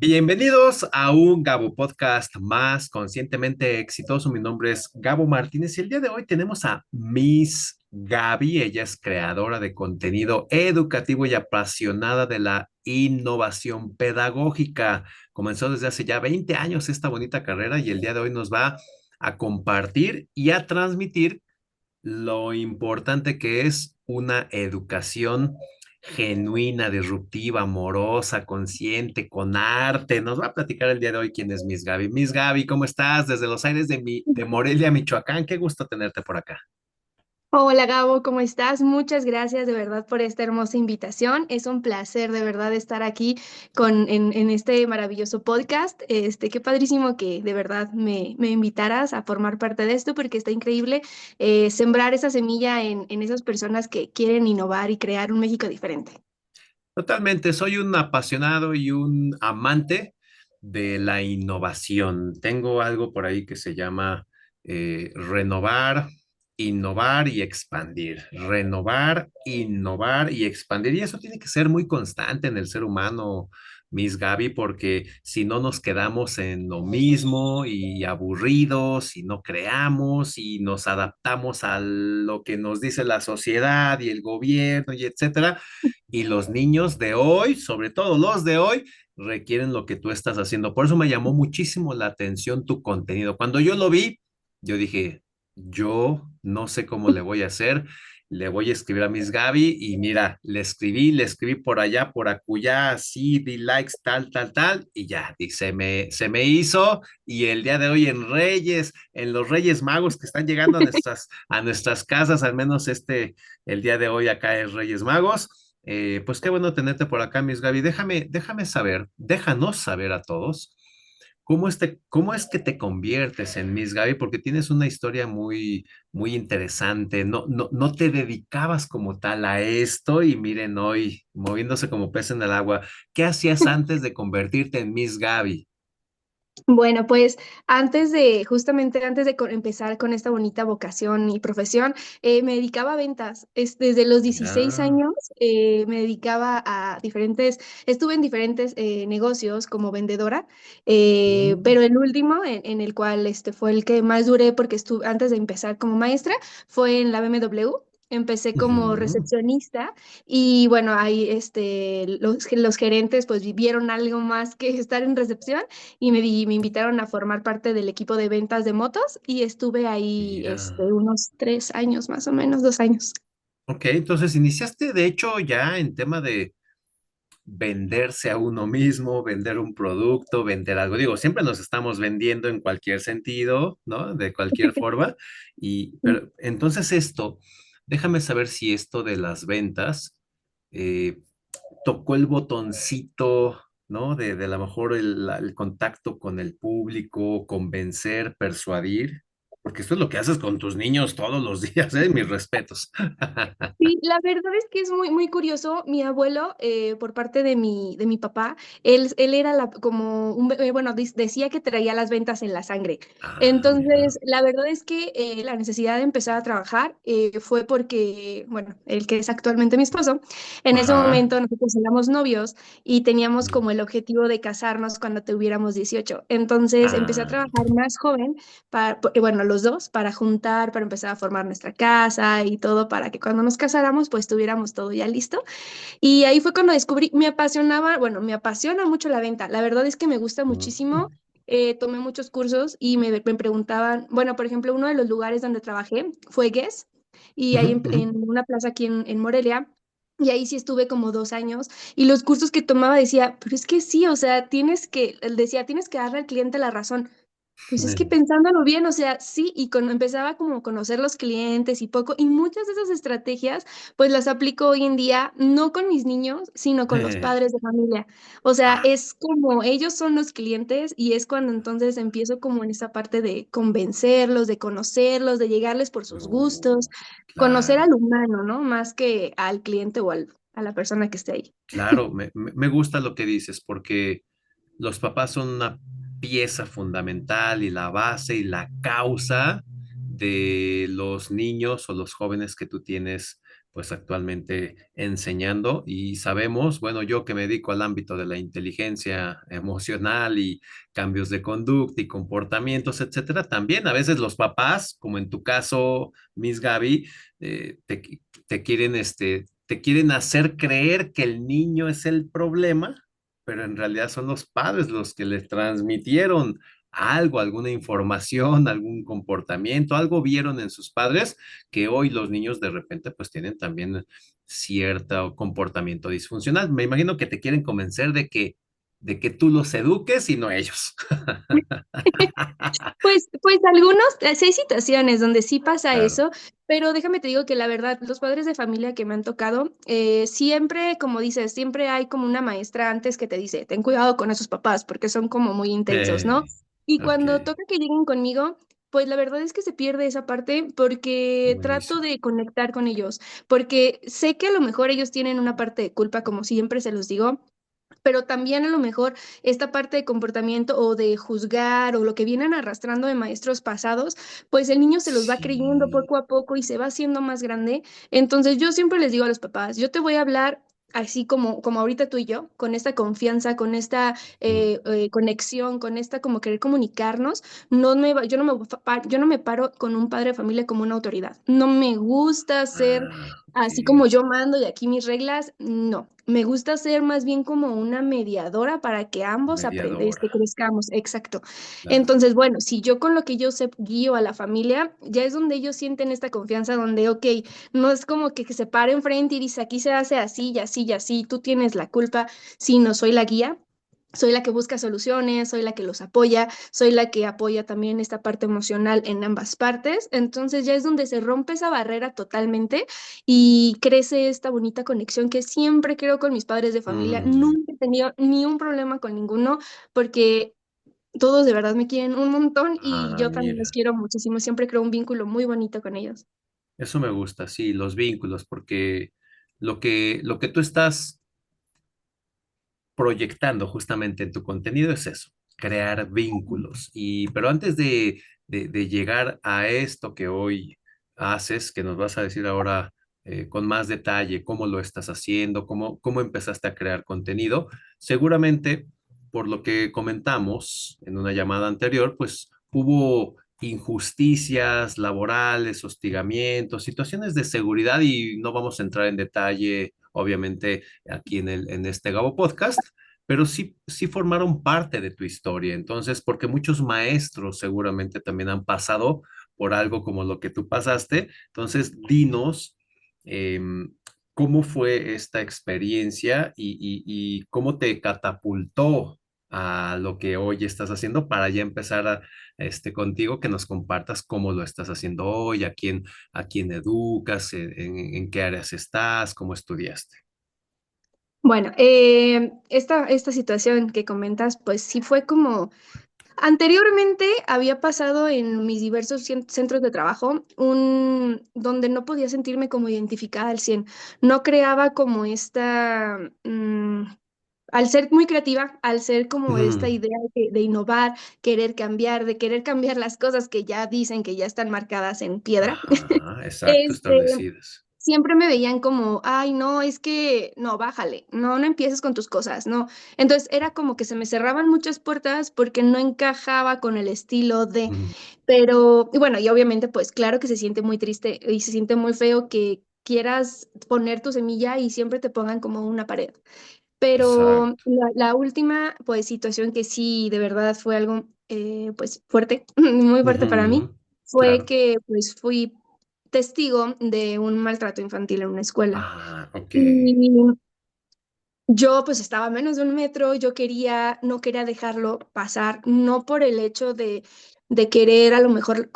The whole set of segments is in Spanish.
Bienvenidos a un Gabo Podcast más conscientemente exitoso. Mi nombre es Gabo Martínez y el día de hoy tenemos a Miss Gaby. Ella es creadora de contenido educativo y apasionada de la innovación pedagógica. Comenzó desde hace ya 20 años esta bonita carrera y el día de hoy nos va a compartir y a transmitir lo importante que es una educación genuina, disruptiva, amorosa, consciente, con arte. Nos va a platicar el día de hoy quién es Miss Gaby. Miss Gaby, ¿cómo estás? Desde los aires de Morelia, Michoacán. Qué gusto tenerte por acá. Hola Gabo, ¿cómo estás? Muchas gracias de verdad por esta hermosa invitación. Es un placer de verdad estar aquí en este maravilloso podcast. Qué padrísimo que de verdad me invitaras a formar parte de esto porque está increíble sembrar esa semilla en esas personas que quieren innovar y crear un México diferente. Totalmente, soy un apasionado y un amante de la innovación. Tengo algo por ahí que se llama renovar, innovar y expandir. Renovar, innovar y expandir. Y eso tiene que ser muy constante en el ser humano, Miss Gaby, porque si no nos quedamos en lo mismo y aburridos y no creamos y nos adaptamos a lo que nos dice la sociedad y el gobierno y etcétera, y los niños de hoy, sobre todo los de hoy, requieren lo que tú estás haciendo. Por eso me llamó muchísimo la atención tu contenido. Cuando yo lo vi, yo dije, yo no sé cómo le voy a hacer. Le voy a escribir a Miss Gaby y mira, le escribí por allá, por acullá, así, di likes, tal, tal, tal, y ya, y se me hizo. Y el día de hoy en Reyes, en los Reyes Magos que están llegando a nuestras casas, al menos el día de hoy acá es Reyes Magos. Pues qué bueno tenerte por acá, Miss Gaby. Déjame saber, déjanos saber a todos cómo es que te conviertes en Miss Gaby, porque tienes una historia muy, muy interesante. No te dedicabas como tal a esto y miren hoy, moviéndose como pez en el agua. ¿Qué hacías antes de convertirte en Miss Gaby? Bueno, pues justamente antes de empezar con esta bonita vocación y profesión, me dedicaba a ventas. Desde los 16 Ya. años me dedicaba a estuve en diferentes negocios como vendedora, Mm, pero el último en el cual fue el que más duré porque estuve antes de empezar como maestra fue en la BMW. Empecé como ujú. recepcionista y bueno, ahí los gerentes pues vivieron algo más que estar en recepción y me invitaron a formar parte del equipo de ventas de motos y estuve ahí Ya. unos 3 años más o menos, 2 años. Ok, entonces iniciaste de hecho ya en tema de venderse a uno mismo, vender un producto, vender algo. Digo, siempre nos estamos vendiendo en cualquier sentido, ¿no? De cualquier forma. Pero entonces déjame saber si esto de las ventas eh, tocó el botoncito, ¿no? De a lo mejor el contacto con el público, convencer, persuadir, porque esto es lo que haces con tus niños todos los días, ¿eh? Mis respetos. Sí, la verdad es que es muy, muy curioso. Mi abuelo, por parte de mi papá, él era como bueno, decía que traía las ventas en la sangre. Ah, mira. Entonces, la verdad es que la necesidad de empezar a trabajar fue porque, bueno, el que es actualmente mi esposo, en ese Ajá. momento nosotros éramos novios y teníamos como el objetivo de casarnos cuando tuviéramos 18. Entonces, empecé a Ah, trabajar más joven bueno, los dos, para juntar, para empezar a formar nuestra casa y todo, para que cuando nos casáramos, pues tuviéramos todo ya listo. Y ahí fue cuando descubrí, me apasionaba, bueno, me apasiona mucho la venta. La verdad es que me gusta mm, muchísimo. Tomé muchos cursos y me preguntaban, bueno, por ejemplo, uno de los lugares donde trabajé fue Guess, y ujú, ahí ujú. en una plaza aquí en Morelia. Y ahí sí estuve como 2 años y los cursos que tomaba decía, pero es que sí, o sea, él decía, tienes que darle al cliente la razón. Pues es que pensándolo bien, o sea, sí, y cuando empezaba como a conocer los clientes y poco, y muchas de esas estrategias, pues las aplico hoy en día, no con mis niños, sino con los padres de familia. O sea, Ah, es como ellos son los clientes y es cuando entonces empiezo como en esa parte de convencerlos, de conocerlos, de llegarles por sus gustos, conocer claro, al humano, ¿no? Más que al cliente o a la persona que esté ahí. claro, me gusta lo que dices porque los papás son una pieza fundamental y la base y la causa de los niños o los jóvenes que tú tienes pues actualmente enseñando y sabemos, bueno, yo que me dedico al ámbito de la inteligencia emocional y cambios de conducta y comportamientos, etcétera, también a veces los papás, como en tu caso, Miss Gaby, te quieren, te quieren hacer creer que el niño es el problema, pero en realidad son los padres los que les transmitieron algo, alguna información, algún comportamiento, algo vieron en sus padres que hoy los niños de repente pues tienen también cierto comportamiento disfuncional. Me imagino que te quieren convencer de que tú los eduques y no ellos. Pues algunos, sí hay situaciones donde sí pasa Claro. eso, pero déjame te digo que la verdad, los padres de familia que me han tocado, siempre, como dices, siempre hay como una maestra antes que te dice, ten cuidado con esos papás porque son como muy intensos, ¿no? Y Ok, cuando toca que lleguen conmigo, pues la verdad es que se pierde esa parte porque trato buenísimo. de conectar con ellos, porque sé que a lo mejor ellos tienen una parte de culpa, como siempre se los digo, pero también a lo mejor esta parte de comportamiento o de juzgar o lo que vienen arrastrando de maestros pasados, pues el niño se los va creyendo Sí. poco a poco y se va haciendo más grande. Entonces yo siempre les digo a los papás, yo te voy a hablar así como ahorita tú y yo, con esta confianza, con esta Mm. conexión, con esta como querer comunicarnos. Yo no me paro con un padre de familia como una autoridad. No me gusta ser Ok. así como yo mando y aquí mis reglas, no. Me gusta ser más bien como una mediadora para que ambos Mediadora. crezcamos, exacto. Claro. Entonces, bueno, si yo con lo que yo sé guío a la familia, ya es donde ellos sienten esta confianza, donde, ok, no es como que se pare enfrente y dice, aquí se hace así y así y así, tú tienes la culpa, sino soy la guía. Soy la que busca soluciones, soy la que los apoya, soy la que apoya también esta parte emocional en ambas partes. Entonces ya es donde se rompe esa barrera totalmente y crece esta bonita conexión que siempre creo con mis padres de familia. Mm. Nunca he tenido ni un problema con ninguno porque todos de verdad me quieren un montón y Ah, yo también los mira. quiero muchísimo. Siempre creo un vínculo muy bonito con ellos. Eso me gusta, sí, los vínculos, porque lo que tú estás proyectando justamente en tu contenido es eso, crear vínculos. Y, pero antes de llegar a esto que hoy haces, que nos vas a decir ahora con más detalle cómo lo estás haciendo, cómo empezaste a crear contenido, seguramente por lo que comentamos en una llamada anterior, pues hubo injusticias laborales, hostigamientos, situaciones de seguridad y no vamos a entrar en detalle, obviamente, aquí en este Gabo Podcast, pero sí, sí formaron parte de tu historia. Entonces, porque muchos maestros seguramente también han pasado por algo como lo que tú pasaste. Entonces, dinos cómo fue esta experiencia y cómo te catapultó a lo que hoy estás haciendo para ya empezar contigo, que nos compartas cómo lo estás haciendo hoy, a quién educas, en qué áreas estás, cómo estudiaste. Bueno, esta situación que comentas, pues sí fue como anteriormente había pasado en mis diversos centros de trabajo, donde no podía sentirme como identificada al 100. No creaba como al ser muy creativa, al ser como esta Ujú. idea de innovar, de querer cambiar las cosas que ya dicen que ya están marcadas en piedra, Ajá, exacto, este, establecidas. siempre me veían como, ay, no, es que, no, bájale, no, no empieces con tus cosas, no. Entonces era como que se me cerraban muchas puertas porque no encajaba con el estilo de, Ujú. pero, y bueno, y obviamente, pues claro que se siente muy triste y se siente muy feo que quieras poner tu semilla y siempre te pongan como una pared. Pero Exacto. la última, pues, situación que sí, de verdad fue algo, pues, fuerte, muy fuerte para mí, Ujú. fue Claro. que, pues, fui testigo de un maltrato infantil en una escuela. Ah, ok. Y yo pues estaba a menos de un metro, no quería dejarlo pasar, no por el hecho de querer a lo mejor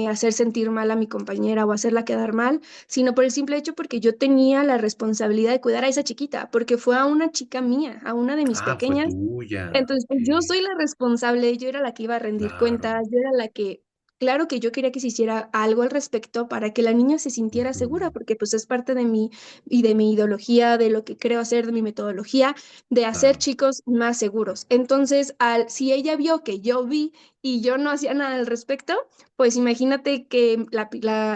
hacer sentir mal a mi compañera o hacerla quedar mal, sino por el simple hecho porque yo tenía la responsabilidad de cuidar a esa chiquita, porque fue a una chica mía, a una de mis Ah, fue pequeñas. tuya. Entonces, Ok. pues yo soy la responsable, yo era la que iba a rendir Claro. cuentas, yo era la que, claro que yo quería que se hiciera algo al respecto para que la niña se sintiera segura, Ujú. porque pues es parte de mí y de mi ideología, de lo que creo hacer, de mi metodología, de hacer Claro. chicos más seguros. Entonces, si ella vio que yo vi y yo no hacía nada al respecto, pues imagínate que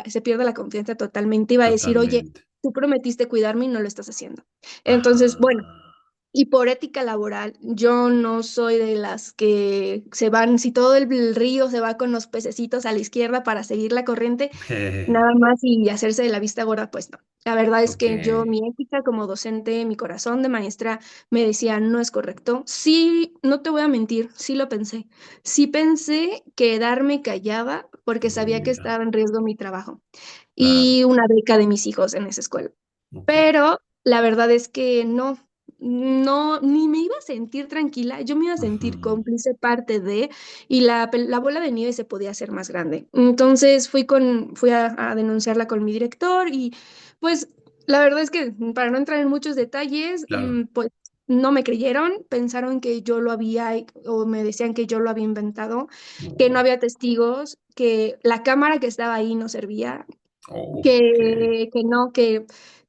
se pierde la confianza totalmente. Iba a decir, oye, Totalmente. tú prometiste cuidarme y no lo estás haciendo. Entonces, bueno. Ajá. Y por ética laboral, yo no soy de las que se van, si todo el río se va con los pececitos a la izquierda para seguir la corriente, nada más y hacerse de la vista gorda, pues no. La verdad es Ok. que yo, mi ética como docente, mi corazón de maestra me decía, no es correcto. Sí, no te voy a mentir, sí lo pensé. Sí pensé quedarme callada porque sabía que Mira, estaba en riesgo mi trabajo claro. y una beca de mis hijos en esa escuela. Ok. Pero la verdad es que no, no, ni me iba a sentir tranquila, yo me iba a sentir Ujú. cómplice parte de, y la bola de nieve se podía hacer más grande. Entonces fui a denunciarla con mi director y pues la verdad es que para no entrar en muchos detalles, Claro. pues no me creyeron, pensaron que yo lo había, o me decían que yo lo había inventado, que no No. había testigos, que la cámara que estaba ahí no servía, Ok.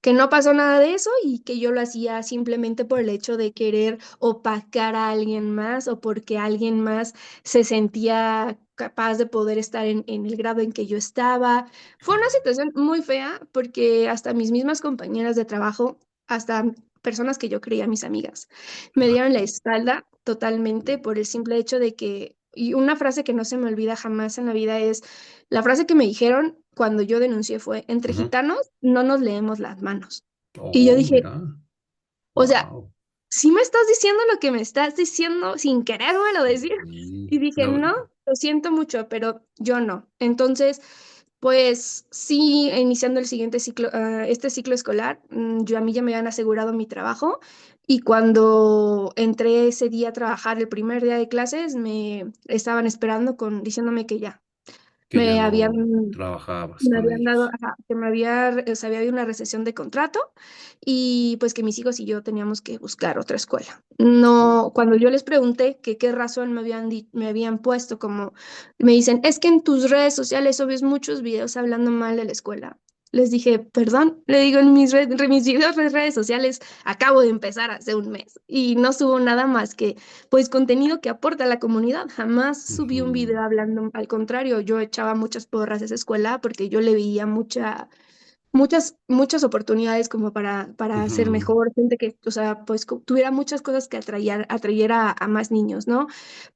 que no pasó nada de eso y que yo lo hacía simplemente por el hecho de querer opacar a alguien más o porque alguien más se sentía capaz de poder estar en el grado en que yo estaba. Fue una situación muy fea porque hasta mis mismas compañeras de trabajo, hasta personas que yo creía mis amigas, me dieron la espalda totalmente por el simple hecho de que, y una frase que no se me olvida jamás en la vida es la frase que me dijeron cuando yo denuncié fue, entre Ujú. gitanos no nos leemos las manos. Y yo Oh, dije, mira. o sea, Wow. si me estás diciendo lo que me estás diciendo sin querérmelo decir. Sí. Y dije, No, no, lo siento mucho, pero yo no. Entonces, pues sí, iniciando el siguiente ciclo, este ciclo escolar, yo a mí ya me habían asegurado mi trabajo y cuando entré ese día a trabajar, el primer día de clases, me estaban esperando con diciéndome que ya que ya me no habían trabajabas me con habían dado, ellos. ajá, que me había, o sea, había habido una recesión de contrato y pues que mis hijos y yo teníamos que buscar otra escuela. Oh. No, cuando yo les pregunté que qué razón me habían puesto, como me dicen, es que en tus redes sociales subes muchos videos hablando mal de la escuela. Les dije, perdón, le digo en mis videos de redes sociales acabo de empezar hace un mes y no subo nada más que pues contenido que aporta a la comunidad. Jamás subí un Ujú. video hablando, al contrario, yo echaba muchas porras a esa escuela porque yo le veía muchas oportunidades como para ser Ujú. mejor, gente que, o sea, pues tuviera muchas cosas que atrayera a más niños, ¿no?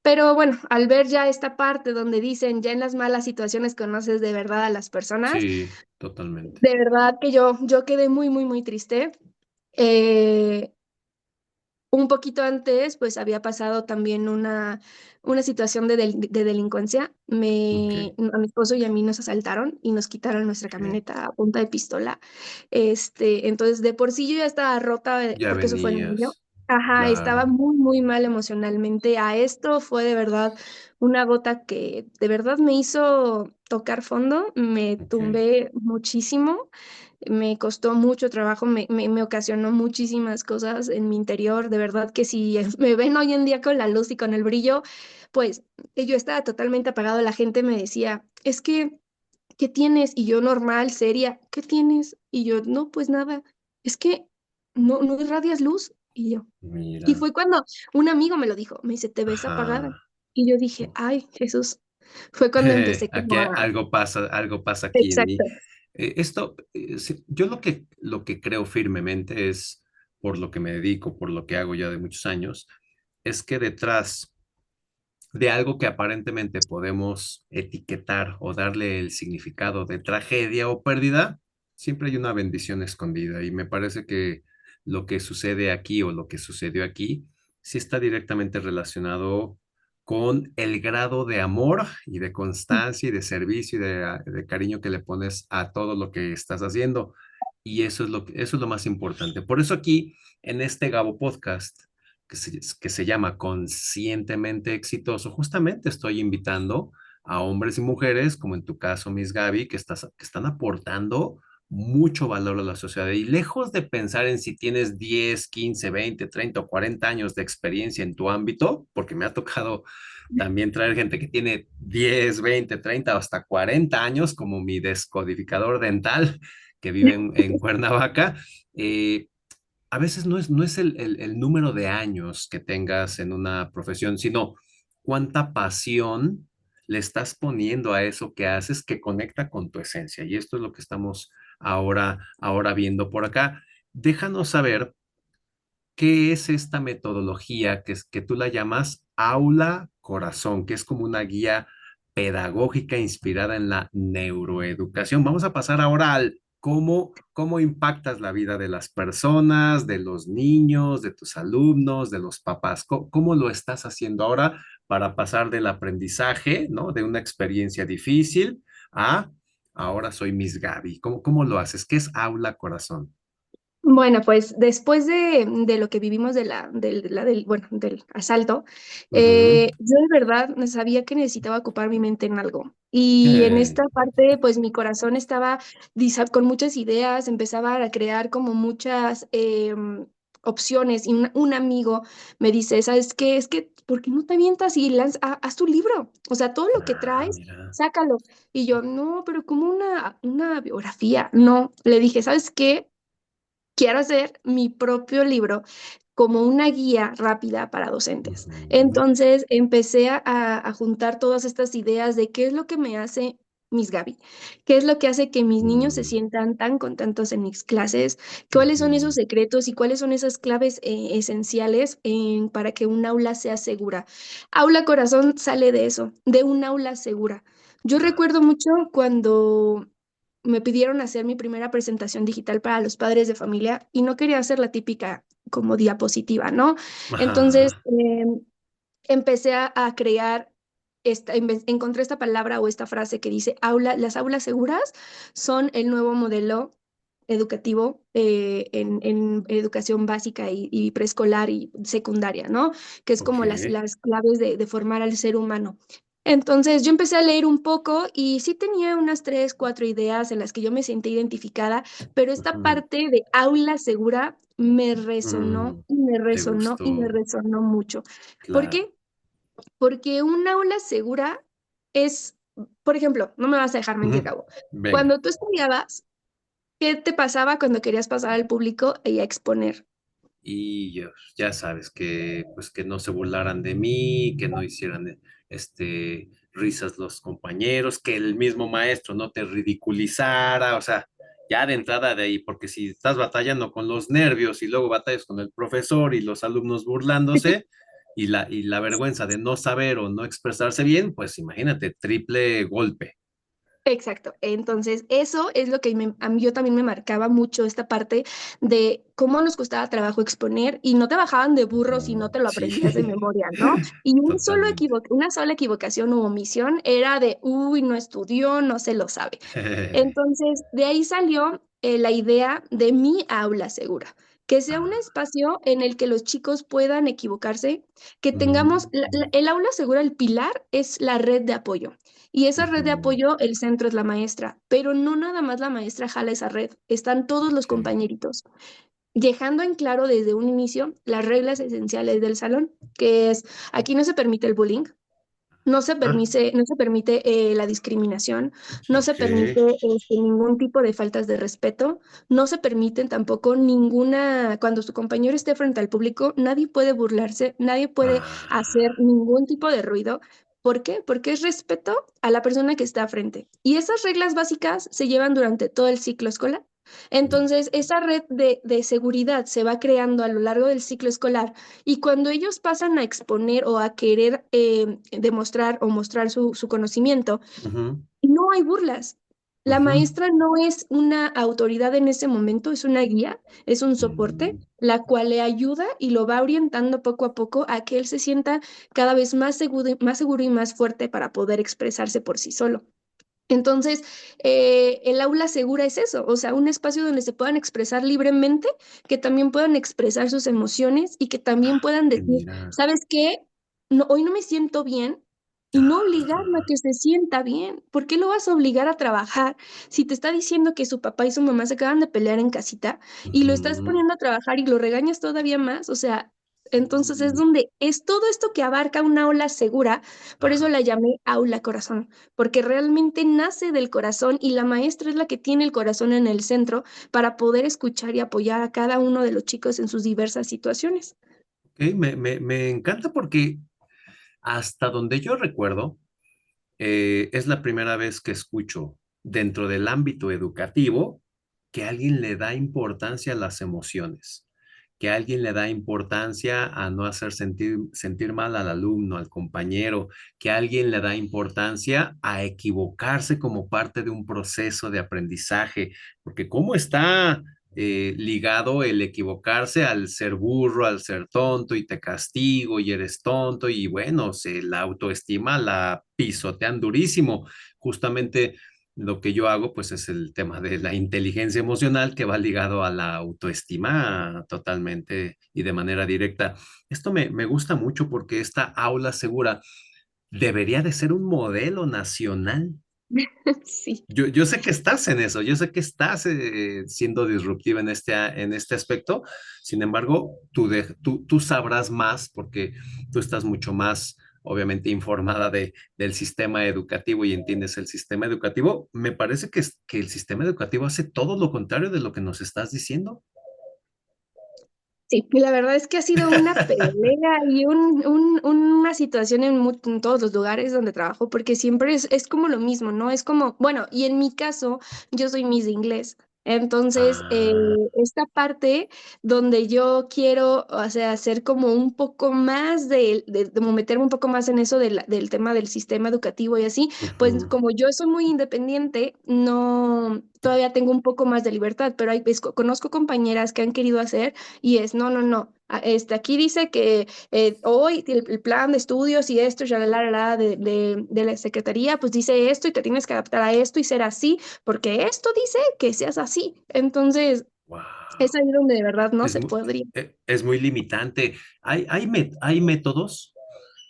Pero bueno, al ver ya esta parte donde dicen, ya en las malas situaciones conoces de verdad a las personas, Sí, totalmente. de verdad que yo quedé muy, muy, muy triste. Eh, un poquito antes, pues había pasado también una situación de delincuencia. Ok, A mi esposo y a mí nos asaltaron y nos quitaron nuestra ok. camioneta a punta de pistola. Entonces, de por sí yo ya estaba rota Ya porque eso fue en mayo. venías. Ajá, estaba Claro. muy, muy mal emocionalmente. A esto fue de verdad una gota que de verdad me hizo tocar fondo. Me Ok. tumbé muchísimo. Me costó mucho trabajo, me ocasionó muchísimas cosas en mi interior. De verdad que si me ven hoy en día con la luz y con el brillo, pues yo estaba totalmente apagado. La gente me decía, es que, ¿qué tienes? Y yo normal, seria, ¿qué tienes? Y yo, no, pues nada, es que no irradias luz. Y yo, y Mira. fue cuando un amigo me lo dijo, me dice, te ves apagada. Ajá. Y yo dije, ay, Jesús, fue cuando empecé Aquí como a... algo pasa aquí en mí. Exacto. Sí, yo lo que creo firmemente es, por lo que me dedico, por lo que hago ya de muchos años, es que detrás de algo que aparentemente podemos etiquetar o darle el significado de tragedia o pérdida, siempre hay una bendición escondida. Y me parece que lo que sucede aquí o lo que sucedió aquí sí está directamente relacionado con el grado de amor y de constancia y de servicio y de cariño que le pones a todo lo que estás haciendo. Y eso es lo más importante. Por eso aquí, en este Gabo Podcast, que se llama Conscientemente Exitoso, justamente estoy invitando a hombres y mujeres, como en tu caso, Miss Gaby, que están aportando mucho valor a la sociedad. Y lejos de pensar en si tienes 10, 15, 20, 30 o 40 años de experiencia en tu ámbito, porque me ha tocado también traer gente que tiene 10, 20, 30 o hasta 40 años, como mi descodificador dental que vive en Cuernavaca. eh, a veces no es el número de años que tengas en una profesión, sino cuánta pasión le estás poniendo a eso que haces que conecta con tu esencia. Y esto es lo que estamos ahora viendo por acá. Déjanos saber qué es esta metodología que tú la llamas aula corazón, que es como una guía pedagógica inspirada en la neuroeducación. Vamos a pasar ahora al cómo impactas la vida de las personas, de los niños, de tus alumnos, de los papás. ¿Cómo lo estás haciendo ahora para pasar del aprendizaje, ¿no? De una experiencia difícil a ahora soy Miss Gaby? ¿Cómo lo haces? ¿Qué es aula corazón? Bueno, pues después de lo que vivimos bueno, del asalto, Ujú. yo de verdad sabía que necesitaba ocupar mi mente en algo. Y en Eh, esta parte, pues mi corazón estaba con muchas ideas, empezaba a crear como muchas opciones. Y un amigo me dice, ¿sabes qué? Es que, ¿por qué no te avientas y haz tu libro? O sea, todo lo que traes, mira. sácalo. Y yo, no, pero como una biografía. No, le dije, ¿sabes qué? Quiero hacer mi propio libro como una guía rápida para docentes. Ujú. Entonces empecé a juntar todas estas ideas de qué es lo que me hace Miss Gaby, qué es lo que hace que mis niños se Mm, sientan tan contentos en mis clases, cuáles son ujú. esos secretos y cuáles son esas claves esenciales para que un aula sea segura. Aula Corazón sale de eso, de un aula segura. Yo Ah, recuerdo mucho cuando me pidieron hacer mi primera presentación digital para los padres de familia y no quería hacer la típica como diapositiva, ¿no? Entonces, ajá. empecé a crear, encontré esta palabra o esta frase que dice, las aulas seguras son el nuevo modelo educativo en educación básica y preescolar y secundaria, ¿no? Que es Ok. como las claves de formar al ser humano. Entonces yo empecé a leer un poco y sí tenía unas tres, cuatro ideas en las que yo me sentí identificada, pero esta Ujú. parte de aula segura me resonó Mm, y me te resonó y me gustó. resonó mucho. ¿Por Claro. qué? Porque un aula segura es, por ejemplo, no me vas a dejar mentir, Ujú. Gabo. Venga. Cuando tú estudiabas, ¿qué te pasaba cuando querías pasar al público y a exponer? Y ya sabes que pues que no se burlaran de mí, que no hicieran risas los compañeros, que el mismo maestro no te ridiculizara, o sea, ya de entrada de ahí, porque si estás batallando con los nervios y luego batallas con el profesor y los alumnos burlándose y la vergüenza de no saber o no expresarse bien, pues imagínate, triple golpe. Exacto. Entonces, eso es lo que a mí yo también me marcaba mucho esta parte de cómo nos costaba trabajo exponer y no te bajaban de burro si no te lo Sí, aprendías de memoria, ¿no? Y totalmente. una sola equivocación u omisión era de, uy, no estudió, no se lo sabe. Entonces, de ahí salió la idea de mi aula segura, que sea un Ah, espacio en el que los chicos puedan equivocarse, que ujú, tengamos, el aula segura, el pilar es la red de apoyo. Y esa red de ujú, apoyo, el centro es la maestra, pero no nada más la maestra jala esa red, están todos los ok. compañeritos, dejando en claro desde un inicio las reglas esenciales del salón, que es, aquí no se permite el bullying, Ah, no se permite la discriminación, no se ok. permite ningún tipo de faltas de respeto, no se permiten tampoco ninguna, cuando su compañero esté frente al público, nadie puede burlarse, nadie puede hacer Ah, ningún tipo de ruido. ¿Por qué? Porque es respeto a la persona que está frente. Y esas reglas básicas se llevan durante todo el ciclo escolar. Entonces, esa red de seguridad se va creando a lo largo del ciclo escolar y cuando ellos pasan a exponer o a querer demostrar o mostrar su conocimiento, ujú, no hay burlas. La ujú, maestra no es una autoridad en ese momento, es una guía, es un soporte, mm, la cual le ayuda y lo va orientando poco a poco a que él se sienta cada vez más seguro y más fuerte para poder expresarse por sí solo. Entonces, el aula segura es eso, o sea, un espacio donde se puedan expresar libremente, que también puedan expresar sus emociones y que también puedan decir, mira. ¿sabes qué? No, hoy no me siento bien y no obligarlo a Ah, que se sienta bien. ¿Por qué lo vas a obligar a trabajar si te está diciendo que su papá y su mamá se acaban de pelear en casita y lo estás ujú, poniendo a trabajar y lo regañas todavía más? O sea, entonces es mm, donde es todo esto que abarca una aula segura, por eso ajá. la llamé aula corazón porque realmente nace del corazón y la maestra es la que tiene el corazón en el centro para poder escuchar y apoyar a cada uno de los chicos en sus diversas situaciones. Ok, me encanta porque hasta donde yo recuerdo, es la primera vez que escucho dentro del ámbito educativo que alguien le da importancia a las emociones, que alguien le da importancia a no hacer sentir mal al alumno, al compañero, que alguien le da importancia a equivocarse como parte de un proceso de aprendizaje, porque cómo está ligado el equivocarse al ser burro, al ser tonto y te castigo y eres tonto y bueno, la autoestima la pisotean durísimo. Justamente lo que yo hago, pues es el tema de la inteligencia emocional que va ligado a la autoestima totalmente y de manera directa. Esto me gusta mucho porque esta aula segura debería de ser un modelo nacional. Sí. Yo sé que estás en eso, yo sé que estás siendo disruptiva en este aspecto. Sin embargo, tú sabrás más porque tú estás mucho más, obviamente, informada del sistema educativo y entiendes el sistema educativo. Me parece que el sistema educativo hace todo lo contrario de lo que nos estás diciendo. Sí, y la verdad es que ha sido una pelea y una situación en todos los lugares donde trabajo, porque siempre es como lo mismo, ¿no? Es como, bueno, y en mi caso, yo soy Miss de inglés. Entonces, Ah, esta parte donde yo quiero, o sea, hacer como un poco más de meterme un poco más en eso del tema del sistema educativo y así, pues ujú, como yo soy muy independiente, no, todavía tengo un poco más de libertad, pero conozco compañeras que han querido hacer y es, no, no, no. Aquí dice que hoy el plan de estudios y esto, ya de la secretaría, pues dice esto y te tienes que adaptar a esto y ser así, porque esto dice que seas así. Entonces, es wow. ahí donde de verdad no Es, se podría. es muy limitante. Hay métodos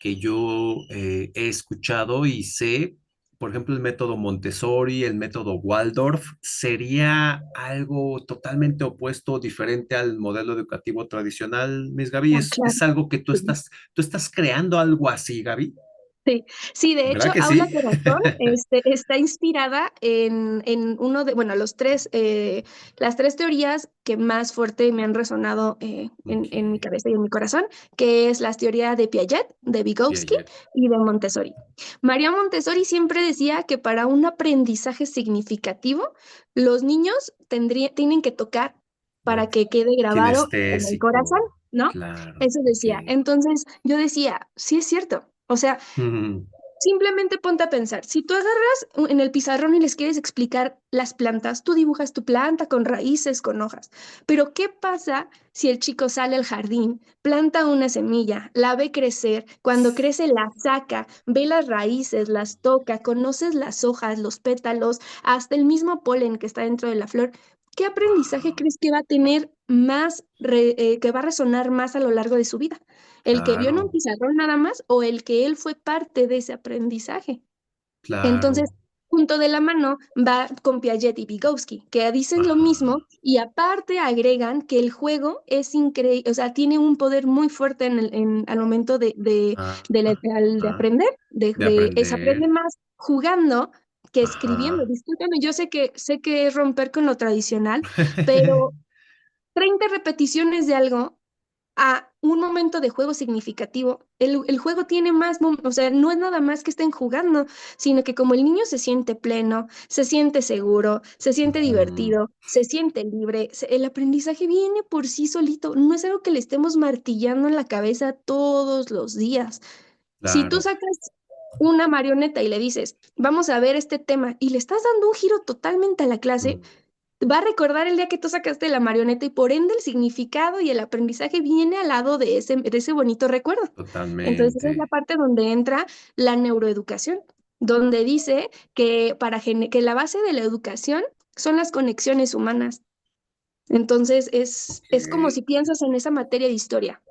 que yo he escuchado y sé, por ejemplo, el método Montessori, el método Waldorf, sería algo totalmente opuesto, diferente al modelo educativo tradicional, Miss Gaby. Ah, claro. Es algo que Sí. tú estás creando algo así, Gaby. Sí, sí, de hecho, ¿Verdad que Aula sí? Corazón está inspirada en uno de, bueno, las tres teorías que más fuerte me han resonado Ok, en mi cabeza y en mi corazón, que es la teoría de Piaget, de Vygotsky Piaget. y de Montessori. María Montessori siempre decía que para un aprendizaje significativo, los niños tienen que tocar para que quede grabado en el corazón, Kinestésico, ¿no? claro, Eso ok. decía. Entonces, yo decía, sí es cierto. O sea, Ujú, simplemente ponte a pensar, si tú agarras en el pizarrón y les quieres explicar las plantas, tú dibujas tu planta con raíces, con hojas, pero ¿qué pasa si el chico sale al jardín, planta una semilla, la ve crecer, cuando crece la saca, ve las raíces, las toca, conoces las hojas, los pétalos, hasta el mismo polen que está dentro de la flor? ¿Qué aprendizaje wow, crees que va a tener más, que va a resonar más a lo largo de su vida? ¿El que vio en un claro, pizarrón nada más o el que él fue parte de ese aprendizaje? Entonces, claro. junto de la mano va con Piaget y Vygotsky, que dicen lo Ajá. mismo y aparte agregan que el juego es increíble, o sea, tiene un poder muy fuerte al momento Ah, de ah, aprender, de se aprende aprender. más jugando que escribiendo. Ajá. Discúlpame, yo sé que es romper con lo tradicional, pero 30 repeticiones de algo a un momento de juego significativo, el juego tiene más, o sea, no es nada más que estén jugando, sino que como el niño se siente pleno, se siente seguro, se siente Ujú, divertido, se siente libre, el aprendizaje viene por sí solito, no es algo que le estemos martillando en la cabeza todos los días. Si tú claro. sacas una marioneta y le dices, vamos a ver este tema, y le estás dando un giro totalmente a la clase, Mm, va a recordar el día que tú sacaste la marioneta y por ende el significado y el aprendizaje viene al lado de ese bonito recuerdo. Entonces, esa es la totalmente. parte donde entra la neuroeducación, donde dice que, que la base de la educación son las conexiones humanas. Entonces, Ok. es como si piensas en esa materia de historia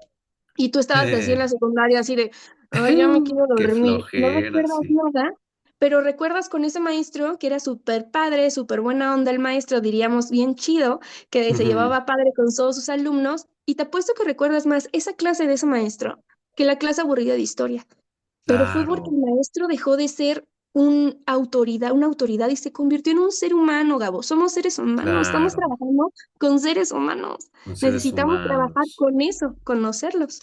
y tú estabas así en la secundaria, así de, ay, ya me quiero Qué dormir, no flojera, recuerdas sí. nada, pero recuerdas con ese maestro que era súper padre, súper buena onda el maestro, diríamos bien chido, que se Ujú, llevaba padre con todos sus alumnos, y te apuesto que recuerdas más esa clase de ese maestro que la clase aburrida de historia, pero fue porque claro, el maestro dejó de ser una autoridad y se convirtió en un ser humano, Gabo. Somos seres humanos, estamos claro. trabajando con seres humanos. Con seres Necesitamos trabajar humanos. con eso, conocerlos.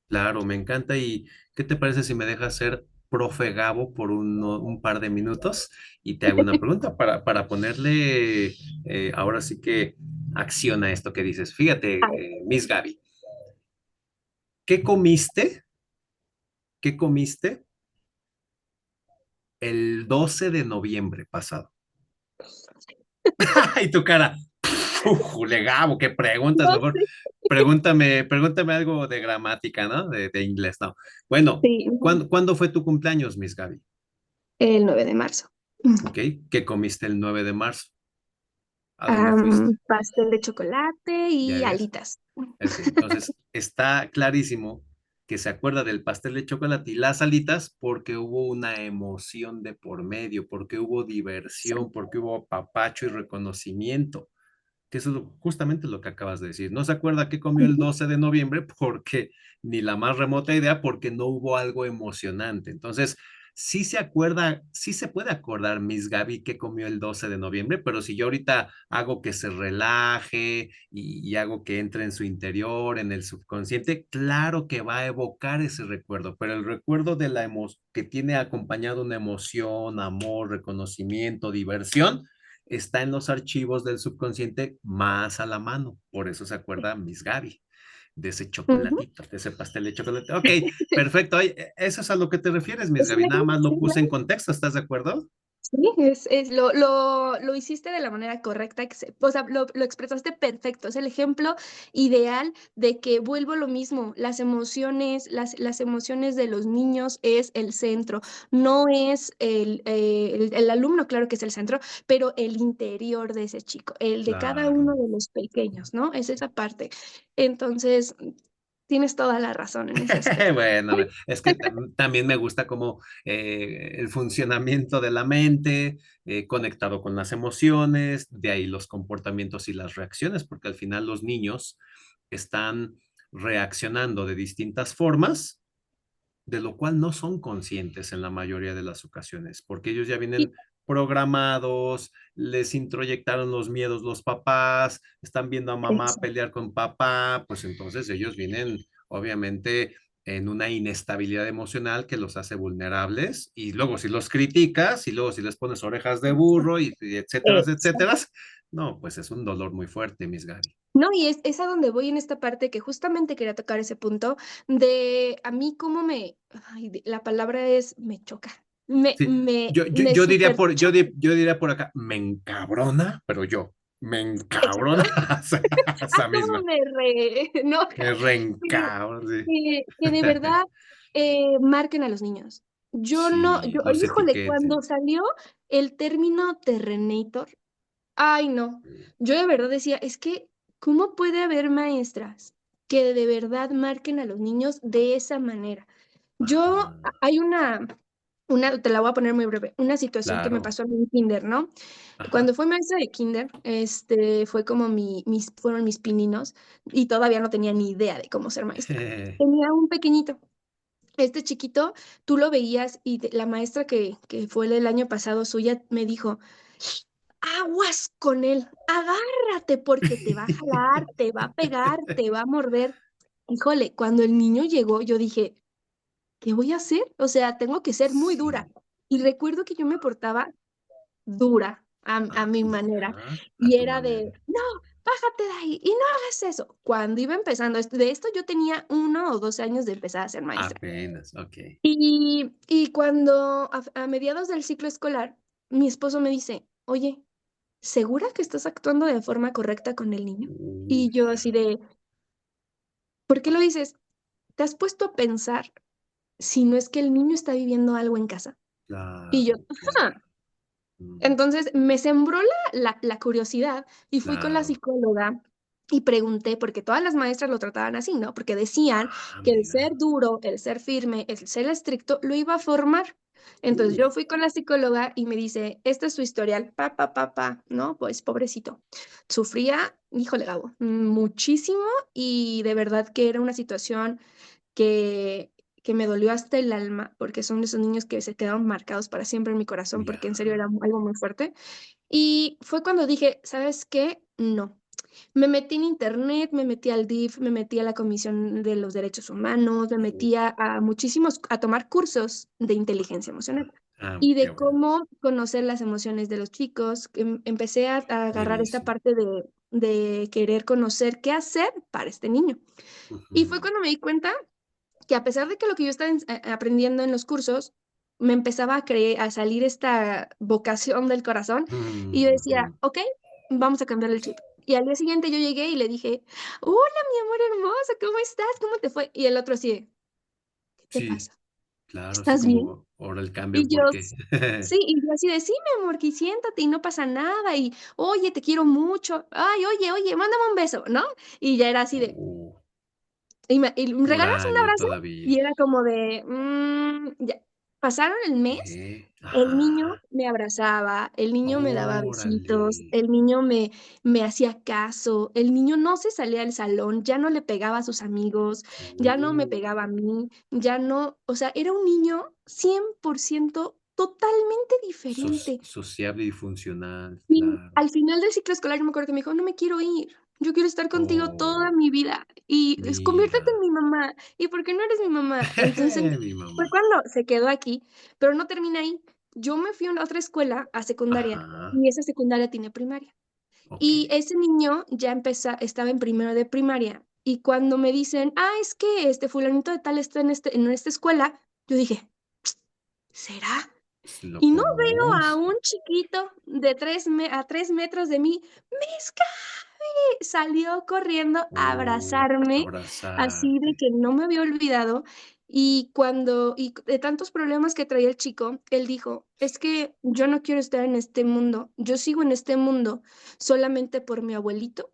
Claro, me encanta. ¿Y qué te parece si me dejas ser profe Gabo por un par de minutos y te hago una pregunta para ponerle ahora sí que acción a esto que dices. A ver, Fíjate, Miss Gaby, ¿qué comiste? ¿Qué comiste el 12 de noviembre pasado? Y tu cara, ¡jule, Gabo! ¿Qué preguntas? no Mejor sé. pregúntame algo de gramática, ¿no? De inglés, ¿no? Bueno, Sí, ¿cuándo fue tu cumpleaños, Miss Gaby? el 9 de marzo. ¿Ok? ¿Qué comiste el 9 de marzo? ¿A dónde fuiste? Pastel de chocolate ¿Ya y ves? alitas. Ok, entonces está clarísimo que se acuerda del pastel de chocolate y las alitas porque hubo una emoción de por medio, porque hubo Sí. diversión, porque hubo papacho y reconocimiento, que eso es justamente lo que acabas de decir. No se acuerda qué comió el Ujú. 12 de noviembre porque ni la más remota idea, porque no hubo algo emocionante. Entonces, sí se acuerda, sí se puede acordar Miss Gaby qué comió el 12 de noviembre, pero si yo ahorita hago que se relaje y hago que entre en su interior, en el subconsciente, claro que va a evocar ese recuerdo, pero el recuerdo de la que tiene acompañado una emoción, amor, reconocimiento, diversión, está en los archivos del subconsciente más a la mano. Por eso se acuerda Miss Gaby de ese Ujú. chocolatito, de ese pastel de chocolate. Ok, perfecto. Oye, eso es a lo que te refieres, Miss Es un Gaby. Nada ejemplo, más lo sí, puse en claro. contexto. ¿Estás de acuerdo? Sí, lo hiciste de la manera correcta, o sea, lo expresaste perfecto. Es el ejemplo ideal de que vuelvo a lo mismo. Las emociones de los niños es el centro, no es el alumno, claro que es el centro, pero el interior de ese chico, el de cada Claro. uno de los pequeños, ¿no? Es esa parte. Entonces, tienes toda la razón en ese aspecto. Bueno, es que también me gusta como el funcionamiento de la mente conectado con las emociones, de ahí los comportamientos y las reacciones, porque al final los niños están reaccionando de distintas formas, de lo cual no son conscientes en la mayoría de las ocasiones, porque ellos ya Y vienen programados, les introyectaron los miedos los papás, están viendo a mamá eso. pelear con papá, pues entonces ellos vienen obviamente en una inestabilidad emocional que los hace vulnerables y luego si los criticas y luego si les pones orejas de burro y etcétera, etcétera, no, pues es un dolor muy fuerte, Miss Gaby. No, y es a donde voy en esta parte que justamente quería tocar ese punto de a mí cómo la palabra es me choca, Sí, me diría súper choca. yo diría por acá, me encabrona, pero me encabrona Exacto. esa Cómo misma, me me enoja que, reencabrona, sí. que de verdad marquen a los niños. Yo no, Sí, yo, los híjole, cuando etiqueten. salió el término Terrenator, ay, no. Yo de verdad decía, es que, ¿cómo puede haber maestras que de verdad marquen a los niños de esa manera? Yo, Ajá, hay te la voy a poner muy breve, una situación que me claro. pasó en mi kinder, ¿no? Ajá. Cuando fui maestra de kinder, fue como fueron mis pininos y todavía no tenía ni idea de cómo ser maestra. Tenía un pequeñito. Este chiquito, tú lo veías y la maestra que fue el año pasado suya me dijo, aguas con él, agárrate porque te va a jalar, te va a pegar, te va a morder. Híjole, cuando el niño llegó, yo dije, ¿qué voy a hacer? O sea, tengo que ser muy dura. Sí. Y recuerdo que yo me portaba dura a mi manera Ya, a y tu era manera. de, no, bájate de ahí y no hagas eso. Cuando iba empezando, de esto yo tenía 1 o 2 años de empezar a ser maestra. Apenas, ok. Y cuando a mediados del ciclo escolar, mi esposo me dice, oye, ¿segura que estás actuando de forma correcta con el niño? Y yo así de, ¿por qué lo dices? ¿Te has puesto a pensar si no es que el niño está viviendo algo en casa? Y yo, Claro, ajá. claro. Mm, Entonces me sembró la curiosidad y fui con la claro. psicóloga y pregunté, porque todas las maestras lo trataban así, ¿no? Porque decían Ah, que el ser mira. duro, el ser firme, el ser estricto, lo iba a formar. Entonces Uh, yo fui con la psicóloga y me dice, este es su historial, ¿no? Pues pobrecito. Sufría, híjole, Gabo, muchísimo y de verdad que era una situación que, que me dolió hasta el alma, porque son de esos niños que se quedaron marcados para siempre en mi corazón, ya. porque en serio era algo muy fuerte. Y fue cuando dije, ¿sabes qué? No. Me metí en internet, me metí al DIF, me metí a la Comisión de los Derechos Humanos, me metí a muchísimos, a tomar cursos de inteligencia emocional y Qué de bueno. cómo conocer las emociones de los chicos. Empecé a agarrar esta Buenísimo. parte de querer conocer qué hacer para este niño. Y fue Ujú. cuando me di cuenta que a pesar de que lo que yo estaba aprendiendo en los cursos, me empezaba a salir esta vocación del corazón y yo decía, Ujú. ok, vamos a cambiar el chip. Y al día siguiente yo llegué y le dije, hola, mi amor hermoso, ¿cómo estás? ¿Cómo te fue? Y el otro así, de, ¿qué te Sí, pasa? claro, así ¿Estás bien? como ahora el cambio, Y yo, porque sí, y yo así de, sí, mi amor, que siéntate y no pasa nada. Y, oye, te quiero mucho. Ay, oye, mándame un beso, ¿no? Y ya era así de, oh, y me regalas un huraño abrazo todavía. y era como de, ya. Pasaron el mes, el niño Ajá. me abrazaba, el niño me daba Órale. besitos, el niño me hacía caso, el niño no se salía del salón, ya no le pegaba a sus amigos, ya no me Oh, pegaba a mí, ya no, o sea, era un niño 100% totalmente diferente. sociable y funcional, Y claro. al final del ciclo escolar, yo me acuerdo que me dijo: "No me quiero ir, yo quiero estar contigo toda Oh, mi vida, y conviértete en mira. mi mamá, ¿y por qué no eres mi mamá?". Entonces, Mi fue mamá. cuando se quedó aquí, pero no termina ahí. Yo me fui a una otra escuela, a secundaria, Ajá. y esa secundaria tiene primaria. Ok. Y ese niño ya estaba en primero de primaria, y cuando me dicen: "Ah, es que, fulanito de tal está en esta escuela", yo dije: "¿Será?". Lo Y no veo a conozco. un chiquito de 3 metros de mí, ¡Miss Gaby! Salió corriendo a Oh, abrazarme, así de abrazarte. que no me había olvidado. Y de tantos problemas que traía el chico, él dijo: "Es que yo no quiero estar en este mundo, yo sigo en este mundo solamente por mi abuelito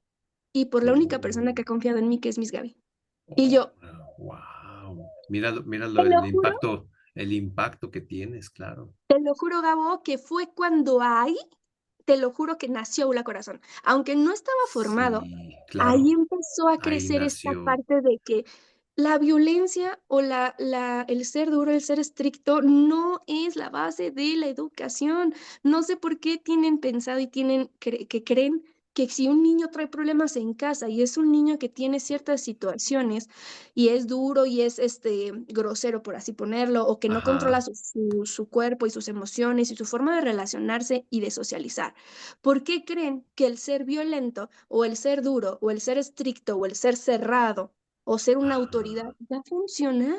y por la única persona Oh, que ha confiado en mí, que es Miss Gaby". Y oh, yo, wow. Míralo, te míralo lo juro, el impacto que tienes, claro. te lo juro, Gabo, que fue cuando ahí, te lo juro que nació Hula Corazón. Aunque no estaba formado, Sí, ahí claro. empezó a Ahí crecer esta nació. parte de que la violencia o el ser duro, el ser estricto, no es la base de la educación. No sé por qué tienen pensado y que creen que si un niño trae problemas en casa y es un niño que tiene ciertas situaciones y es duro y es grosero, por así ponerlo, o que no controla Ajá. su cuerpo y sus emociones y su forma de relacionarse y de socializar. ¿Por qué creen que el ser violento o el ser duro o el ser estricto o el ser cerrado o ser una autoridad Ajá. va a funcionar?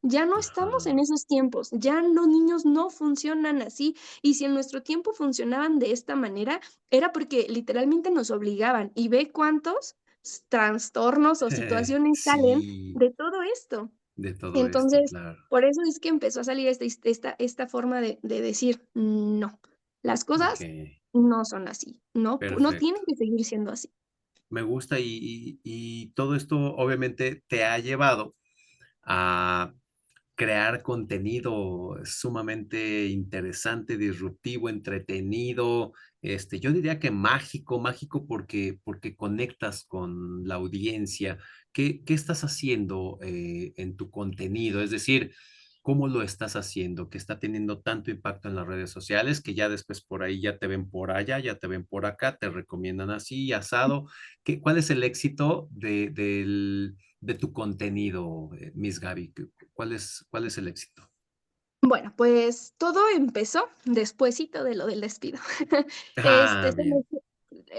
Ya no estamos en Ajá. esos tiempos, ya los niños no funcionan así, y si en nuestro tiempo funcionaban de esta manera, era porque literalmente nos obligaban, y ve cuántos trastornos o situaciones salen Sí, de todo esto. de todo esto, Entonces, claro. por eso es que empezó a salir esta forma de decir: "No, las Ok, cosas no son así, no perfecto. tienen que seguir siendo así". Me gusta y todo esto obviamente te ha llevado a crear contenido sumamente interesante, disruptivo, entretenido, yo diría que mágico, mágico porque conectas con la audiencia. ¿Qué estás haciendo en tu contenido? Es decir, ¿cómo lo estás haciendo? Que está teniendo tanto impacto en las redes sociales que ya después por ahí ya te ven por allá, ya te ven por acá, te recomiendan así, asado. ¿Cuál es el éxito de tu contenido, Miss Gaby? ¿Cuál es el éxito? Bueno, pues todo empezó despuesito de lo del despido. Ah, Se bien.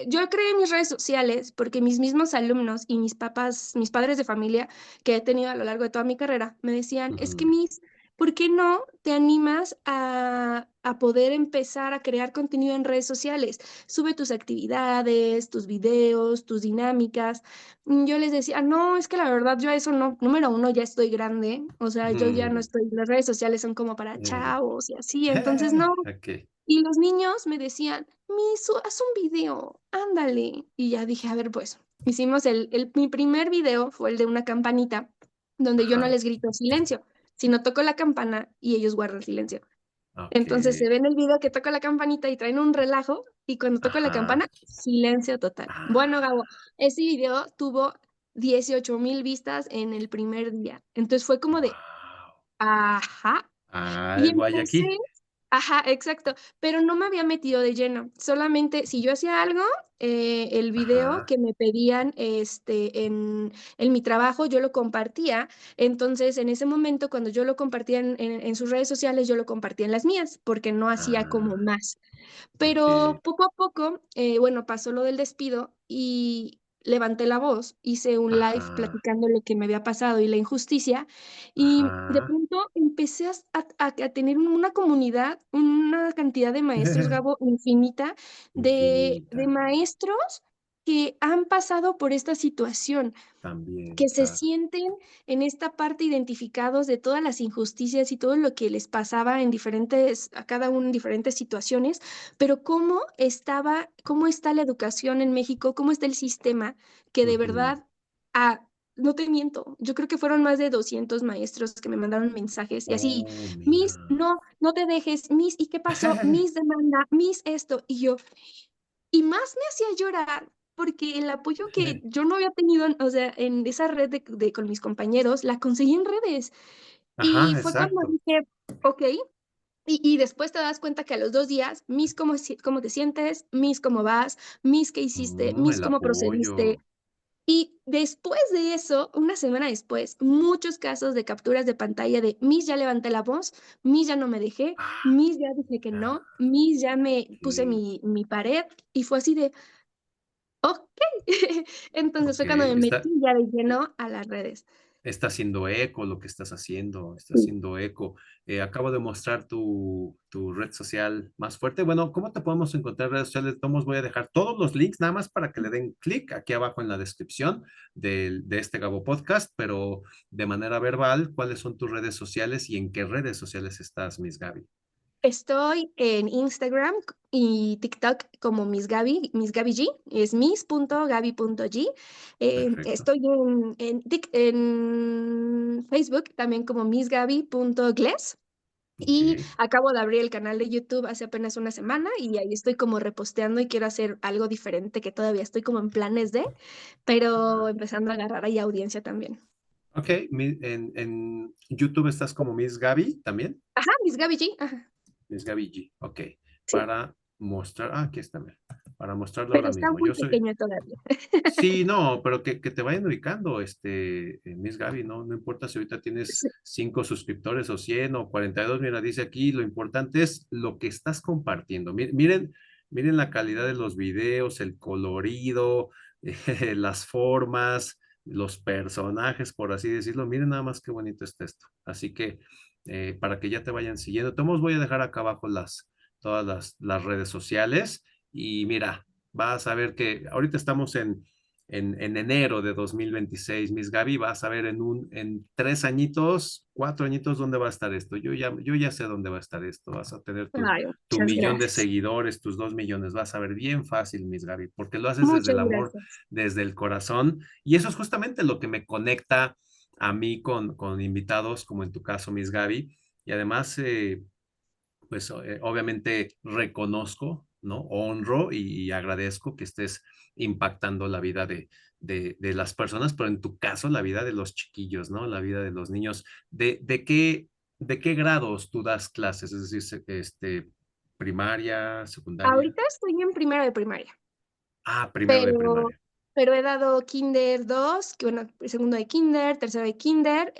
yo creé mis redes sociales porque mis mismos alumnos y mis padres de familia que he tenido a lo largo de toda mi carrera, me decían: "Es que, Ujú. Miss, ¿por qué no te animas a poder empezar a crear contenido en redes sociales? Sube tus actividades, tus videos, tus dinámicas". Yo les decía: "No, es que la verdad yo a eso no, número uno, ya estoy grande, o sea, yo ya no Ujú. estoy, las redes sociales son como para Eh, chavos y así, entonces no". okey. Y los niños me decían: "Misu, haz un video, ándale". Y ya dije: "A ver, pues". Hicimos mi primer video fue el de una campanita, donde yo no Ajá. les grito silencio, sino toco la campana y ellos guardan silencio. Entonces, se Okey. ve en el video que toco la campanita y traen un relajo, y cuando toco la Ajá. campana, silencio total. Bueno, Ah, Gabo, ese video tuvo 18,000 vistas en el primer día. Entonces, fue como de, guau. ajá. Y Algo hay empecé aquí. Ajá, exacto, pero no me había metido de lleno, solamente si yo hacía algo, el video Ajá, que me pedían, en mi trabajo, yo lo compartía, entonces, en ese momento, cuando yo lo compartía en sus redes sociales, yo lo compartía en las mías, porque no hacía como ah, más. ok, Pero poco a poco, bueno, pasó lo del despido y levanté la voz, hice un live ajá, platicando lo que me había pasado y la injusticia, y de ajá, pronto empecé a tener una comunidad, una cantidad de maestros, Gabo, infinita, de infinita, maestros que han pasado por esta situación, también, que se claro, sienten en esta parte identificados de todas las injusticias y todo lo que les pasaba en diferentes, a cada uno en diferentes situaciones, pero cómo está la educación en México, cómo está el sistema, que de ujú. verdad, no te miento, yo creo que fueron más de 200 maestros que me mandaron mensajes y así, Oh, mira. Miss, no, no te dejes, Miss, ¿y qué pasó? Miss demanda, Miss esto, y yo, y más me hacía llorar porque el apoyo que yo no había tenido, o sea, en esa red con mis compañeros, la conseguí en redes. Y Ajá, fue cuando exacto. dije, ok, y después te das cuenta que a los 2 días, Miss, ¿cómo te sientes? Miss, ¿cómo vas? Miss, ¿qué hiciste? Miss, El ¿cómo procediste? apoyo. Y después de eso, una semana después, muchos casos de capturas de pantalla de Miss ya levanté la voz, Miss ya no me dejé, Ah, Miss ya dije que no, Miss ya me puse ok, mi pared y fue así de, ok. Entonces ok. fue cuando me Está, metí ya de lleno a las redes. está haciendo eco lo que estás haciendo, está Sí. haciendo eco. Acabo de mostrar tu red social más fuerte. Bueno, ¿cómo te podemos encontrar en redes sociales? Tomos, voy a dejar todos los links nada más para que le den clic aquí abajo en la descripción de este Gabo Podcast, pero de manera verbal, ¿cuáles son tus redes sociales y en qué redes sociales estás, Miss Gaby? Estoy en Instagram y TikTok como Miss Gaby G, es miss.gaby.g. Perfecto. Estoy en Facebook también como missgaby.gles. Ok. Y acabo de abrir el canal de YouTube hace apenas una semana y ahí estoy como reposteando y quiero hacer algo diferente que todavía estoy como en planes de, pero Ah, empezando a agarrar ahí audiencia también. ok, en YouTube estás como Miss Gaby también. Ajá, Miss Gaby G, ajá, Miss Gaby G. Ok, sí, para mostrar, aquí está, mira, para mostrarlo pero ahora está mismo. muy Yo soy, pequeño todavía. sí, no, pero que te vayan ubicando, Miss Gaby, ¿no? No importa si ahorita tienes Sí. 5 suscriptores o 100 o 42, mira, dice aquí, lo importante es lo que estás compartiendo. Miren, miren la calidad de los videos, el colorido, las formas, los personajes, por así decirlo. Miren nada más qué bonito está esto. Así que para que ya te vayan siguiendo, todos voy a dejar acá abajo todas las redes sociales y mira, vas a ver que ahorita estamos en enero de 2026, Miss Gaby, vas a ver en 3 añitos, 4 añitos, dónde va a estar esto. Yo ya sé dónde va a estar esto. Vas a tener tu, Ay, tu muchas millón de gracias. seguidores, tus 2 millones. Vas a ver bien fácil, Miss Gaby, porque lo haces desde Muchas el amor, gracias. desde el corazón. Y eso es justamente lo que me conecta a mí con invitados, como en tu caso, Miss Gaby. Y además, pues obviamente reconozco, ¿no? Honro y agradezco que estés impactando la vida de las personas, pero en tu caso la vida de los chiquillos, ¿no? La vida de los niños. ¿De qué grados tú das clases? Es decir, primaria, secundaria. Ahorita estoy en primero de primaria. Ah, primero de pero, primaria. pero he dado Kinder 2 que bueno, segundo de Kinder, tercero de Kinder,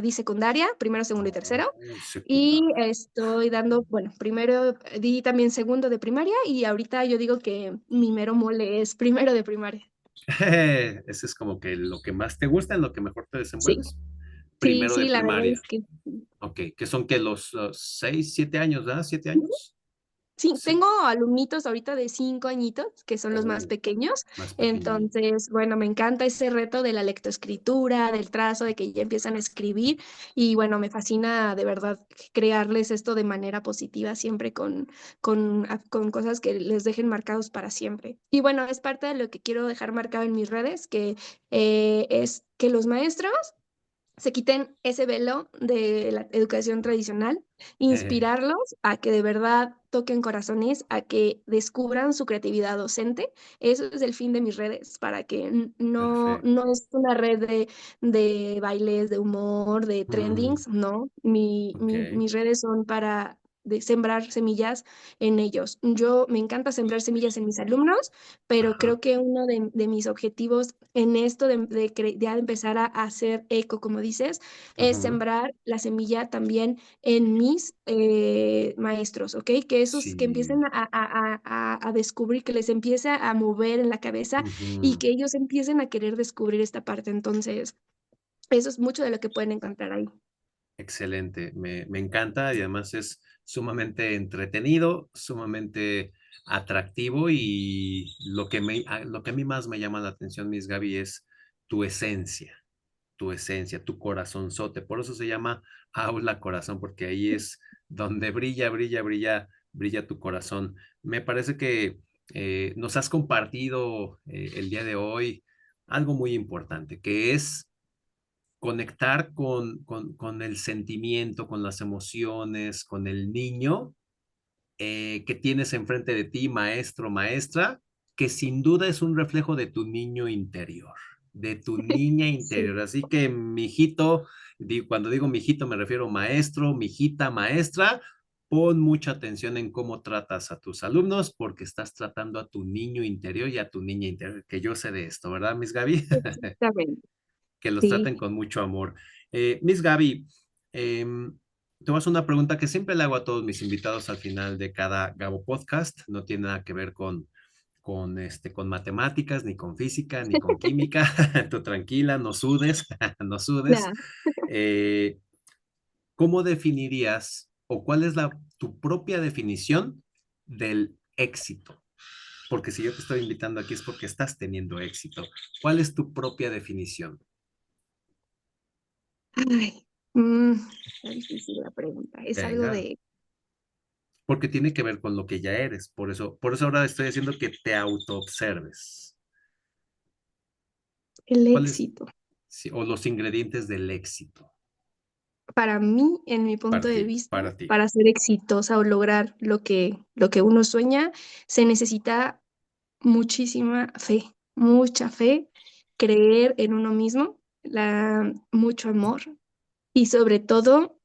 di secundaria, primero, segundo y tercero, Oh, y secundaria. estoy dando, bueno, primero di también segundo de primaria y ahorita yo digo que mi mero mole es primero de primaria. Ese es como que lo que más te gusta, en lo que mejor te Sí, desenvuelves. sí, Primero de sí, la verdad primaria. es que Ok, que son que los 6, 7 años, ¿verdad? ¿Siete sí. años? Sí, Sí. tengo alumnitos ahorita de 5 añitos, que son los más Oh, pequeños. más pequeñín. Entonces, bueno, me encanta ese reto de la lectoescritura, del trazo, de que ya empiezan a escribir. Y bueno, me fascina de verdad crearles esto de manera positiva, siempre con cosas que les dejen marcados para siempre. Y bueno, es parte de lo que quiero dejar marcado en mis redes, que es que los maestros se quiten ese velo de la educación tradicional, inspirarlos a que de verdad toquen corazones, a que descubran su creatividad docente. Eso es el fin de mis redes, para que no, Perfecto. no es una red de bailes, de humor, de Mm, trendings, no. ok. Mis redes son para de sembrar semillas en ellos. Yo me encanta sembrar semillas en mis alumnos, pero Ajá. creo que uno de mis objetivos en esto de ya empezar a hacer eco, como dices, es Ujú. sembrar la semilla también en mis maestros, ¿ok? Que esos que empiecen Sí. a descubrir, que les empiece a mover en la cabeza y Ujú. que ellos empiecen a querer descubrir esta parte. Entonces, eso es mucho de lo que pueden encontrar ahí. Excelente, me encanta y además es sumamente entretenido, sumamente atractivo y lo que a mí más me llama la atención, Miss Gaby, es tu esencia, tu esencia, tu corazonzote. Por eso se llama Aula Corazón, porque ahí es donde brilla tu corazón. Me parece que nos has compartido el día de hoy algo muy importante, que es conectar con el sentimiento, con las emociones, con el niño que tienes enfrente de ti, maestro, maestra, que sin duda es un reflejo de tu niño interior, de tu niña Sí, interior. Así que, mijito, cuando digo mijito me refiero maestro, mijita, maestra, pon mucha atención en cómo tratas a tus alumnos porque estás tratando a tu niño interior y a tu niña interior, que yo sé de esto, ¿verdad, Miss Gaby? exactamente. Que los Sí. traten con mucho amor. Miss Gaby, te voy a hacer una pregunta que siempre le hago a todos mis invitados al final de cada Gabo Podcast. No tiene nada que ver con matemáticas, ni con física, ni con química. Tú tranquila, no sudes, no sudes. Ya. Eh, ¿Cómo definirías o cuál es tu propia definición del éxito? Porque si yo te estoy invitando aquí es porque estás teniendo éxito. ¿Cuál es tu propia definición? Ay, está difícil la pregunta. Es algo Venga, de porque tiene que ver con lo que ya eres. Por eso ahora estoy haciendo que te autoobserves. el ¿Cuáles, éxito. sí, o los ingredientes del éxito Para mí, en mi punto de vista, para ti? para ser exitosa o lograr lo que uno sueña, se necesita muchísima fe, mucha fe, creer en uno mismo, mucho amor y sobre todo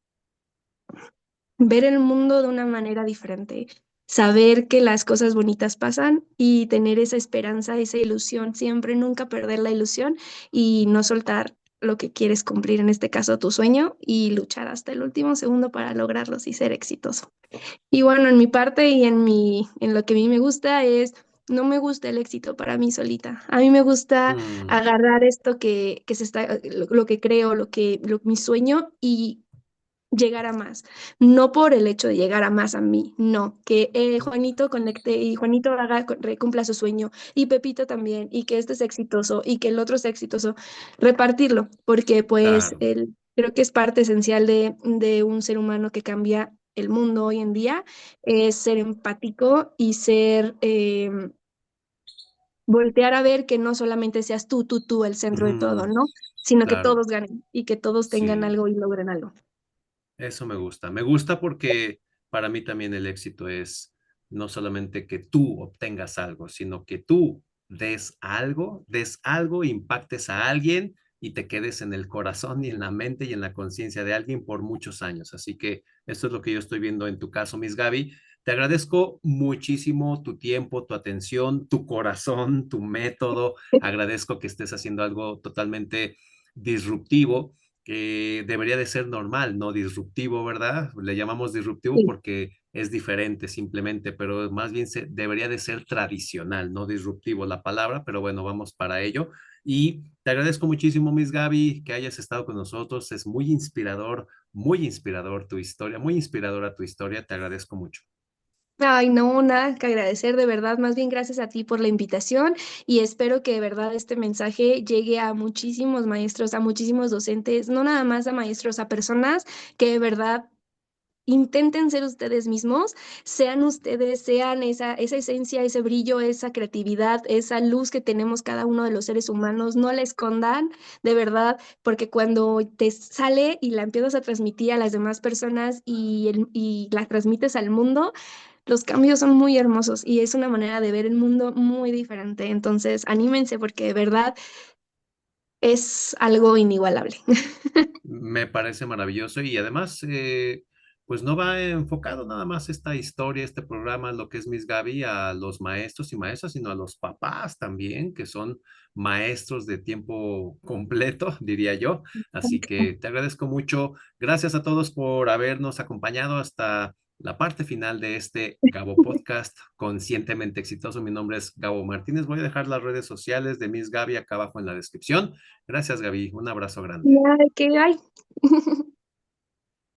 ver el mundo de una manera diferente, saber que las cosas bonitas pasan y tener esa esperanza, esa ilusión, siempre nunca perder la ilusión y no soltar lo que quieres cumplir, en este caso tu sueño, y luchar hasta el último segundo para lograrlos y ser exitoso. Y bueno, en mi parte y en lo que a mí me gusta es, no me gusta el éxito para mí solita. A mí me gusta Mm, agarrar esto que se está, lo que creo, mi sueño y llegar a más. No por el hecho de llegar a más a mí, no. Que Juanito conecte y Juanito cumpla su sueño y Pepito también y que este es exitoso y que el otro sea exitoso. Repartirlo, porque pues claro. creo que es parte esencial de un ser humano que cambia el mundo hoy en día, es ser empático y ser... voltear a ver que no solamente seas tú el centro de todo, Mm, ¿no? Sino que claro, todos ganen y que todos tengan sí. algo y logren algo. Eso me gusta. Me gusta porque para mí también el éxito es no solamente que tú obtengas algo, sino que tú des algo, impactes a alguien y te quedes en el corazón y en la mente y en la conciencia de alguien por muchos años. Así que esto es lo que yo estoy viendo en tu caso, Miss Gaby. Te agradezco muchísimo tu tiempo, tu atención, tu corazón, tu método. Agradezco que estés haciendo algo totalmente disruptivo que debería de ser normal, no disruptivo, ¿verdad? Le llamamos disruptivo Sí. porque es diferente simplemente, pero más bien debería de ser tradicional, no disruptivo la palabra, pero bueno, vamos para ello. Y te agradezco muchísimo, Miss Gaby, que hayas estado con nosotros. Es muy inspirador tu historia, muy inspiradora tu historia. Te agradezco mucho. Ay, no, nada que agradecer, de verdad, más bien gracias a ti por la invitación y espero que de verdad este mensaje llegue a muchísimos maestros, a muchísimos docentes, no nada más a maestros, a personas que de verdad intenten ser ustedes mismos, sean ustedes, sean esa esencia, ese brillo, esa creatividad, esa luz que tenemos cada uno de los seres humanos, no la escondan, de verdad, porque cuando te sale y la empiezas a transmitir a las demás personas y la transmites al mundo, los cambios son muy hermosos y es una manera de ver el mundo muy diferente. Entonces, anímense porque de verdad es algo inigualable. Me parece maravilloso y además pues no va enfocado nada más esta historia, este programa, lo que es Miss Gaby, a los maestros y maestras, sino a los papás también, que son maestros de tiempo completo, diría yo. Así que te agradezco mucho. Gracias a todos por habernos acompañado hasta la parte final de este Gabo Podcast conscientemente exitoso. Mi nombre es Gabo Martínez. Voy a dejar las redes sociales de Miss Gaby acá abajo en la descripción. Gracias, Gaby. Un abrazo grande. Nada, que hay.